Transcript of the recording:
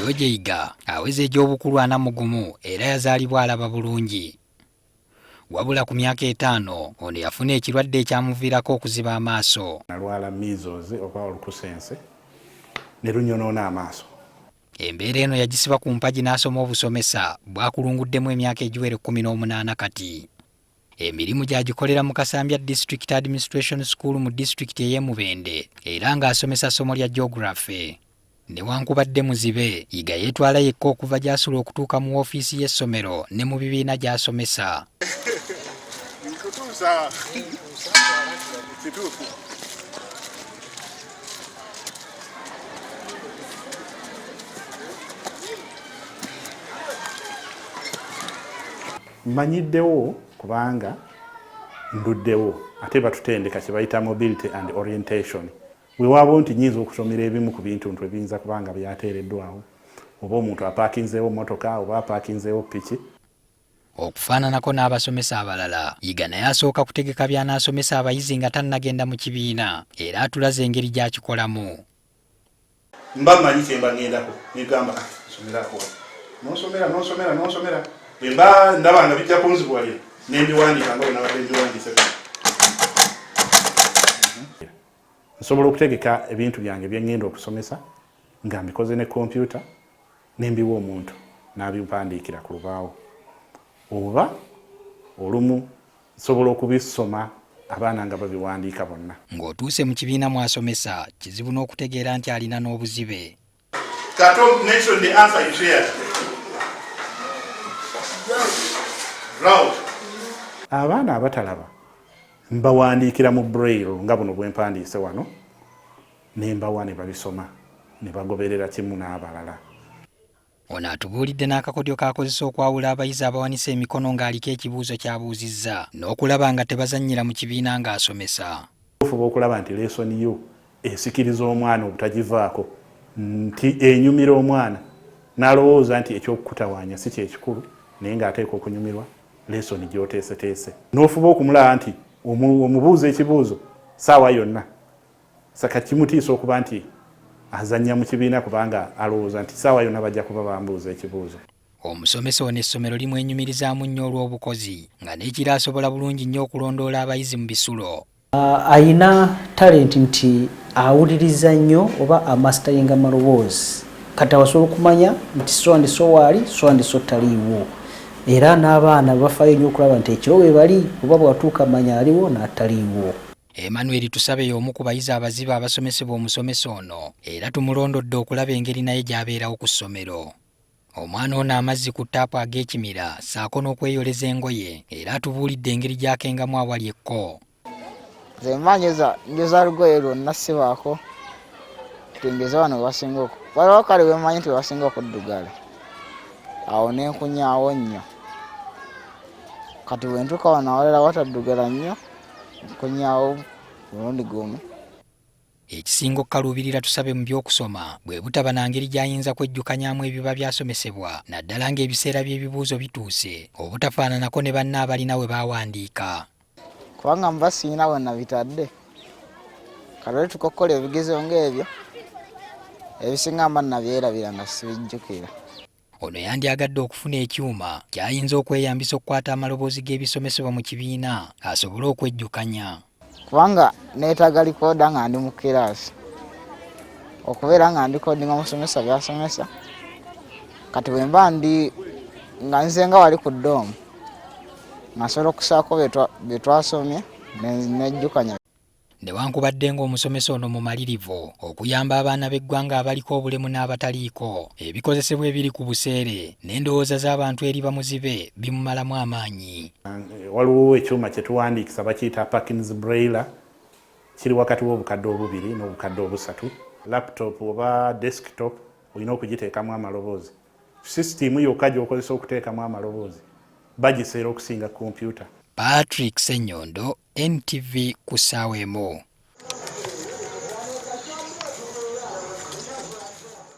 nayo gyeyiga aweza egy'obukulu 41 era yazaalibwa alaba bulungi. Wabula ku myaka 5 ono yafuna ekirwadde ekyamuviirako okuziba amaaso. Nalwala measles oba olukusense ne lunyonoona amaaso. Embeera eno yagisiba ku mpagi n'asoma obusomesa bwakulunguddemu emyaka egiwera 18 kati. Emirimu gy'agikolera mu Kasambya District Administration School mu district y'e Mubende era ng'asomesa ssomo lya geography. Newankubadde muzibe yiga yeetwala yekka okuva gy'asula okutuuka mu woofiisi y'essomero ne mu bibiina gy'asomesa. Mmanyiddewo kubanga nduddewo ate batutendeka kye bayita mobility and orientation. Weewaawo nti nnyinza okusomera ebimu ku bintu ebiyinza kubanga byateereddwawo, oba omuntu apaakinzeewo mmotoka oba apaakinzeewo ppiki. Okufaananako n'abasomesa abalala, yiga naye asooka kutegeka by'anaasomesa abayizi nga tannagenda mu kibiina era atulaze engeri gy'akikolamu. Mba mmanyi kye mba ngendako negamba nsomerako n'onsomera bwe mba ndaba nga bijja kunzibwalira ne mbiwandiika nga bwe nabadde mbiwandiise. Nsobola okutegeka ebintu byange bye ngenda okusomesa nga mbikoze ne kompyuta ne mbiwa omuntu n'abipandiikira ku lubaawo, oba olumu nsobola okubisoma abaana nga babiwandiika bonna. Ng'otuuse mu kibiina mwasomesa kizibu n'okutegeera nti alina n'obuzibe. Kato mention the answer you shared. Abaana abatalaba mbawandiikira mu braille nga buno bwe mpandiise wano ne mbawa ne babisoma ne bagoberera kimu n'abalala. Ono atubuulidde n'akakodyo k'akozesa okwawula abayizi abawanisa emikono ng'aliko ekibuuzo ky'abuuzizza n'okulaba nga tebazannyira mu kibiina ng'asomesa. Ofuba okulaba nti lesoni yo esikiriza omwana obutagivaako, nti enyumira omwana n'alowooza nti ekyokukutawaanya si kyekikulu naye ng'ateeka okunyumirwa lesoni gy'oteeseteese. N'ofuba okumulaba nti omubuuza ekibuuzo saawa yonna, saka kimutiisa okuba nti azannya mu kibiina kubanga alowooza nti saawa yonna bajja kuba bambuuza ekibuuzo. Omusomesa ono essomero limwenyumirizaamu nnyo olw'obukozi nga n'ekiro asobola bulungi nnyo okulondoola abayizi mu bisulo. Ayina talenti nti awuliriza nnyo oba amasitaringa amaloboozi kati abasobola okumanya nti so and so waali so and so taliiwo, era n'abaana bafaayo nnyo okulaba nti ekiro we bali oba bwatuuka manya aliwo n'ataliiwo. Emmanuel Tusabe y'omu ku bayizi abazibe abasomesebwa omusomesa ono era tumulondodde okulaba engeri naye gy'abeerawo ku ssomero. Omwana ono amazzi ku ttaapu ag'ekimira ssaako n'okweyoleza engoye era atubuulidde engeri gy'akengamu awali ekko. Nze mmanyiza njoza lugoye lwonna sibaako tengeza wano basinga waliwo kale wemanyi nti webasinga okuddugala awo nenkunyaawo nnyo, kati bwentuuka wano awalala wataddugala nnyo nkunyaawo mulundi gumu. Ekisinga okkaluubirira Tusabe mu by'okusoma bwe butaba na ngeri gy'ayinza kwejjukanyaamu ebiba byasomesebwa naddala ng'ebiseera by'ebibuuzo bituuse obutafaananako ne banne abalina we baawandiika. Kubanga mba siina we nabitadde kalole tukokkola ebigezo ng'ebyo ebisinga mba nabyerabira nga sibijjukira. Ono yandyagadde okufuna ekyuma ky'ayinza okweyambisa okukwata amaloboozi g'ebisomesebwa mu kibiina asobole okwejjukanya. Kubanga neetaaga likooda nga ndi mu kiraasi okubeera nga ndikoodinga omusomesa byasomesa, kati bwe mba ndi nga nze nga wali ku ddoomu nasobola okusaako bye twasomye nejjukanya. Newankubadde ng'omusomesa ono mumalirivu okuyamba abaana b'eggwanga abaliko obulemu n'abataliiko, ebikozesebwa ebiri ku buseere n'endowooza z'abantu eri bamuzibe bimumalamu amaanyi. Waliwo ekyuma kye tuwandiikisa bakiyita Parkins braille, kiri wakati w'obukadde 2 n'obukadde 3. Laptop oba desktop olina okugiteekamu amaloboozi. Sisitimu yokka gy'okozesa okuteekamu amaloboozi bagiseera okusinga kompyuta. Patrick Ssenyondo, NTV ku ssaawa emu.